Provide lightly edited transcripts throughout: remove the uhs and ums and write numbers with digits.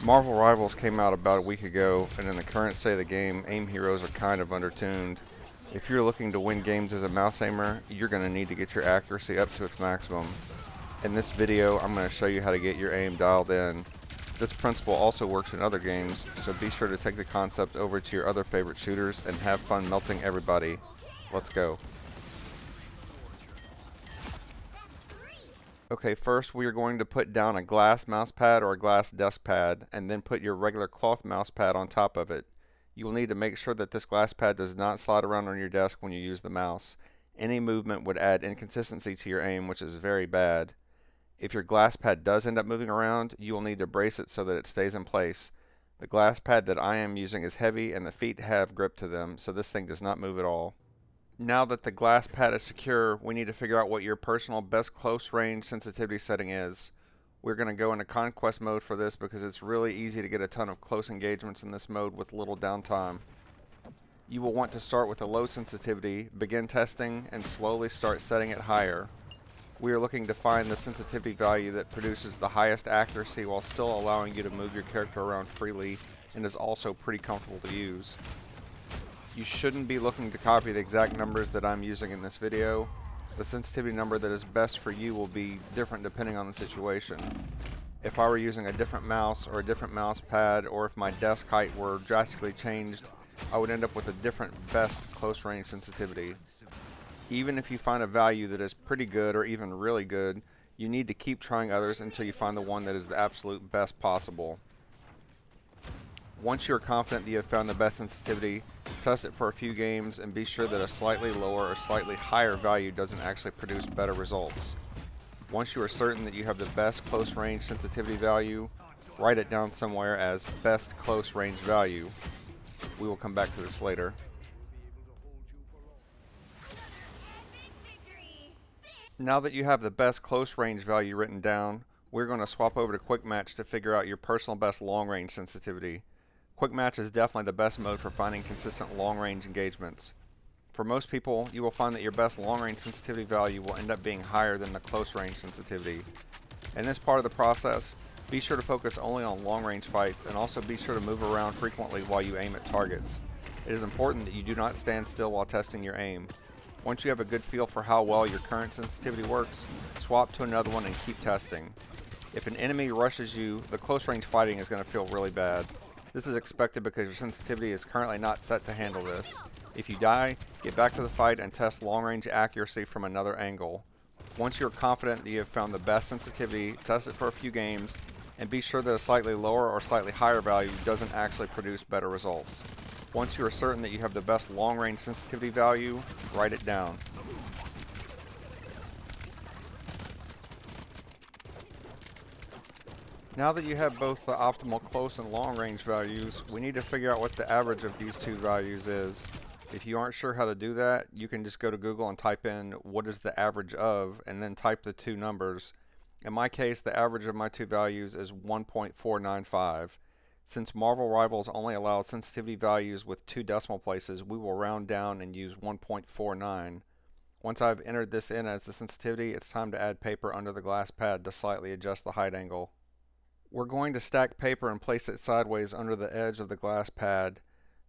Marvel Rivals came out about a week ago, and in the current state of the game, aim heroes are kind of undertuned. If you're looking to win games as a mouse aimer, you're going to need to get your accuracy up to its maximum. In this video, I'm going to show you how to get your aim dialed in. This principle also works in other games, so be sure to take the concept over to your other favorite shooters and have fun melting everybody. Let's go. Okay, first we are going to put down a glass mouse pad or a glass desk pad, and then put your regular cloth mouse pad on top of it. You will need to make sure that this glass pad does not slide around on your desk when you use the mouse. Any movement would add inconsistency to your aim, which is very bad. If your glass pad does end up moving around, you will need to brace it so that it stays in place. The glass pad that I am using is heavy and the feet have grip to them, so this thing does not move at all. Now that the glass pad is secure, we need to figure out what your personal best close range sensitivity setting is. We're going to go into conquest mode for this because it's really easy to get a ton of close engagements in this mode with little downtime. You will want to start with a low sensitivity, begin testing, and slowly start setting it higher. We are looking to find the sensitivity value that produces the highest accuracy while still allowing you to move your character around freely and is also pretty comfortable to use. You shouldn't be looking to copy the exact numbers that I'm using in this video. The sensitivity number that is best for you will be different depending on the situation. If I were using a different mouse or a different mouse pad, or if my desk height were drastically changed, I would end up with a different best close range sensitivity. Even if you find a value that is pretty good or even really good, you need to keep trying others until you find the one that is the absolute best possible. Once you are confident that you have found the best sensitivity, test it for a few games and be sure that a slightly lower or slightly higher value doesn't actually produce better results. Once you are certain that you have the best close range sensitivity value, write it down somewhere as best close range value. We will come back to this later. Now that you have the best close range value written down, we're going to swap over to Quick Match to figure out your personal best long range sensitivity. Quick Match is definitely the best mode for finding consistent long range engagements. For most people, you will find that your best long range sensitivity value will end up being higher than the close range sensitivity. In this part of the process, be sure to focus only on long range fights and also be sure to move around frequently while you aim at targets. It is important that you do not stand still while testing your aim. Once you have a good feel for how well your current sensitivity works, swap to another one and keep testing. If an enemy rushes you, the close range fighting is going to feel really bad. This is expected because your sensitivity is currently not set to handle this. If you die, get back to the fight and test long range accuracy from another angle. Once you are confident that you have found the best sensitivity, test it for a few games, and be sure that a slightly lower or slightly higher value doesn't actually produce better results. Once you are certain that you have the best long range sensitivity value, write it down. Now that you have both the optimal close and long range values, we need to figure out what the average of these two values is. If you aren't sure how to do that, you can just go to Google and type in what is the average of, and then type the two numbers. In my case, the average of my two values is 1.495. Since Marvel Rivals only allows sensitivity values with two decimal places, we will round down and use 1.49. Once I've entered this in as the sensitivity, it's time to add paper under the glass pad to slightly adjust the height angle. We're going to stack paper and place it sideways under the edge of the glass pad.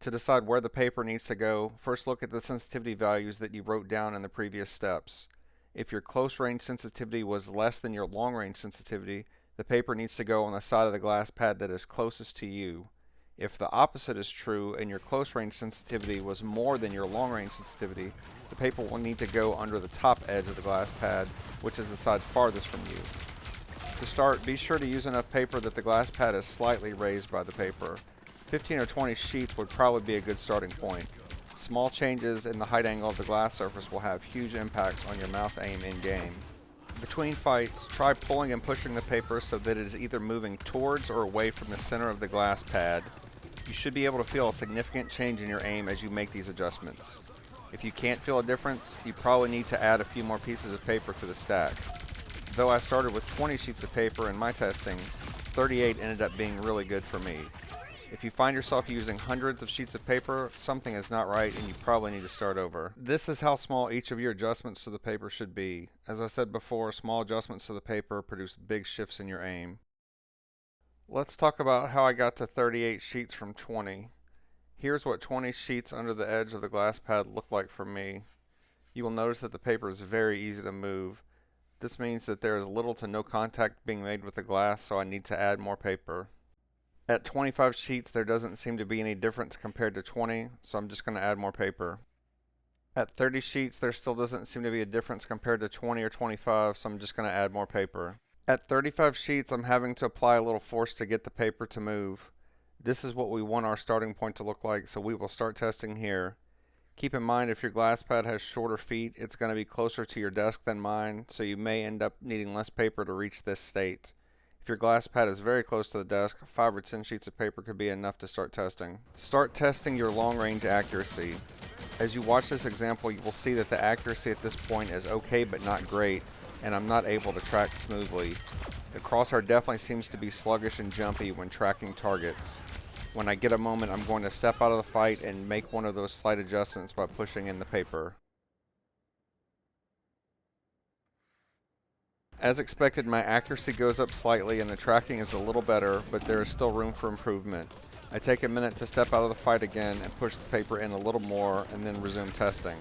To decide where the paper needs to go, first look at the sensitivity values that you wrote down in the previous steps. If your close range sensitivity was less than your long range sensitivity, the paper needs to go on the side of the glass pad that is closest to you. If the opposite is true and your close range sensitivity was more than your long range sensitivity, the paper will need to go under the top edge of the glass pad, which is the side farthest from you. To start, be sure to use enough paper that the glass pad is slightly raised by the paper. 15 or 20 sheets would probably be a good starting point. Small changes in the height angle of the glass surface will have huge impacts on your mouse aim in-game. Between fights, try pulling and pushing the paper so that it is either moving towards or away from the center of the glass pad. You should be able to feel a significant change in your aim as you make these adjustments. If you can't feel a difference, you probably need to add a few more pieces of paper to the stack. Though I started with 20 sheets of paper in my testing, 38 ended up being really good for me. If you find yourself using hundreds of sheets of paper, something is not right and you probably need to start over. This is how small each of your adjustments to the paper should be. As I said before, small adjustments to the paper produce big shifts in your aim. Let's talk about how I got to 38 sheets from 20. Here's what 20 sheets under the edge of the glass pad look like for me. You will notice that the paper is very easy to move. This means that there is little to no contact being made with the glass, so I need to add more paper. At 25 sheets, there doesn't seem to be any difference compared to 20, so I'm just going to add more paper. At 30 sheets, there still doesn't seem to be a difference compared to 20 or 25, so I'm just going to add more paper. At 35 sheets, I'm having to apply a little force to get the paper to move. This is what we want our starting point to look like, so we will start testing here. Keep in mind, if your glass pad has shorter feet, it's going to be closer to your desk than mine, so you may end up needing less paper to reach this state. If your glass pad is very close to the desk, 5 or 10 sheets of paper could be enough to start testing. Start testing your long range accuracy. As you watch this example, you will see that the accuracy at this point is okay but not great, and I'm not able to track smoothly. The crosshair definitely seems to be sluggish and jumpy when tracking targets. When I get a moment, I'm going to step out of the fight and make one of those slight adjustments by pushing in the paper. As expected, my accuracy goes up slightly and the tracking is a little better, but there is still room for improvement. I take a minute to step out of the fight again and push the paper in a little more and then resume testing.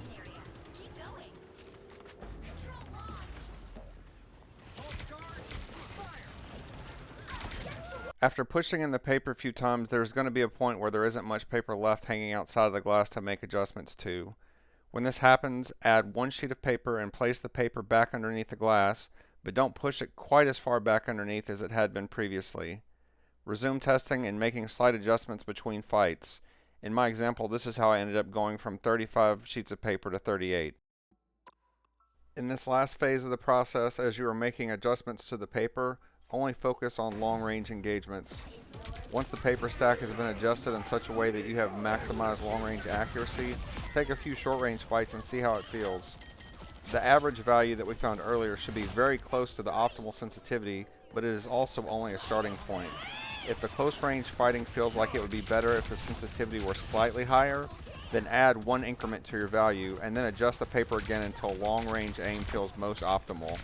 After pushing in the paper a few times, there's going to be a point where there isn't much paper left hanging outside of the glass to make adjustments to. When this happens, add one sheet of paper and place the paper back underneath the glass, but don't push it quite as far back underneath as it had been previously. Resume testing and making slight adjustments between fights. In my example, this is how I ended up going from 35 sheets of paper to 38. In this last phase of the process, as you are making adjustments to the paper, only focus on long-range engagements. Once the paper stack has been adjusted in such a way that you have maximized long-range accuracy, take a few short-range fights and see how it feels. The average value that we found earlier should be very close to the optimal sensitivity, but it is also only a starting point. If the close-range fighting feels like it would be better if the sensitivity were slightly higher, then add one increment to your value and then adjust the paper again until long-range aim feels most optimal.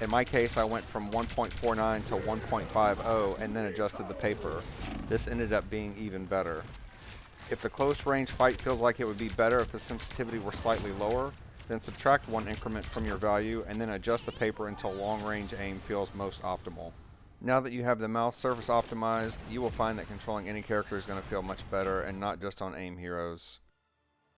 In my case, I went from 1.49 to 1.50 and then adjusted the paper. This ended up being even better. If the close range fight feels like it would be better if the sensitivity were slightly lower, then subtract one increment from your value and then adjust the paper until long range aim feels most optimal. Now that you have the mouse surface optimized, you will find that controlling any character is going to feel much better and not just on aim heroes.